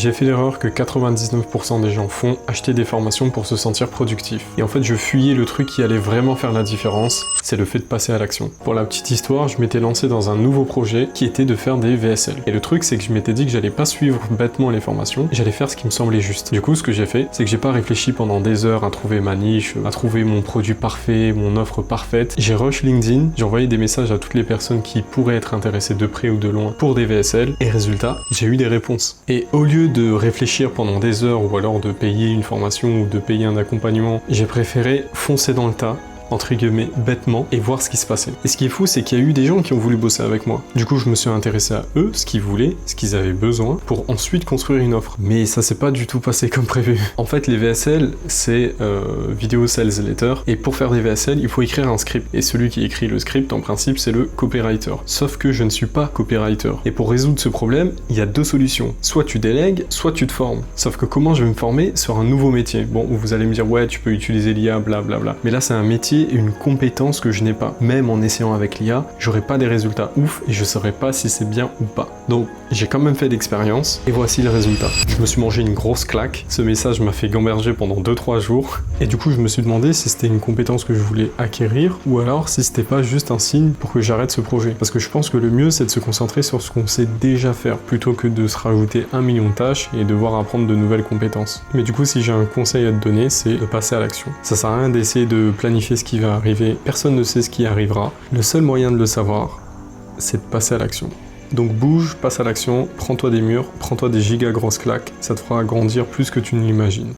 J'ai fait l'erreur que 99% des gens font, acheter des formations pour se sentir productif. Et en fait, je fuyais le truc qui allait vraiment faire la différence, c'est le fait de passer à l'action. Pour la petite histoire, je m'étais lancé dans un nouveau projet qui était de faire des VSL. Et le truc, c'est que je m'étais dit que j'allais pas suivre bêtement les formations, j'allais faire ce qui me semblait juste. Du coup, ce que j'ai fait, c'est que j'ai pas réfléchi pendant des heures à trouver ma niche, à trouver mon produit parfait, mon offre parfaite. J'ai rush LinkedIn, j'ai envoyé des messages à toutes les personnes qui pourraient être intéressées de près ou de loin pour des VSL, et résultat, j'ai eu des réponses. Et au lieu de réfléchir pendant des heures ou alors de payer une formation ou de payer un accompagnement, j'ai préféré foncer dans le tas, entre guillemets, bêtement, et voir ce qui se passait. Et ce qui est fou, c'est qu'il y a eu des gens qui ont voulu bosser avec moi. Du coup, je me suis intéressé à eux, ce qu'ils voulaient, ce qu'ils avaient besoin, pour ensuite construire une offre. Mais ça s'est pas du tout passé comme prévu. En fait, les VSL, c'est Video Sales Letter, et pour faire des VSL, il faut écrire un script. Et celui qui écrit le script, en principe, c'est le copywriter. Sauf que je ne suis pas copywriter. Et pour résoudre ce problème, il y a deux solutions. Soit tu délègues, soit tu te formes. Sauf que comment je vais me former sur un nouveau métier? Bon, vous allez me dire, ouais, tu peux utiliser l'IA, blablabla. Mais là, c'est un métier et une compétence que je n'ai pas. Même en essayant avec l'IA, j'aurai pas des résultats ouf et je saurais pas si c'est bien ou pas. Donc j'ai quand même fait l'expérience et voici le résultat. Je me suis mangé une grosse claque, ce message m'a fait gamberger pendant 2-3 jours et du coup je me suis demandé si c'était une compétence que je voulais acquérir ou alors si c'était pas juste un signe pour que j'arrête ce projet. Parce que je pense que le mieux c'est de se concentrer sur ce qu'on sait déjà faire plutôt que de se rajouter 1 million de tâches et devoir apprendre de nouvelles compétences. Mais du coup si j'ai un conseil à te donner, c'est de passer à l'action. Ça sert à rien d'essayer de planifier ce qui va arriver, personne ne sait ce qui arrivera. Le seul moyen de le savoir, c'est de passer à l'action. Donc bouge, passe à l'action, prends-toi des murs, prends-toi des giga grosses claques, ça te fera grandir plus que tu ne l'imagines.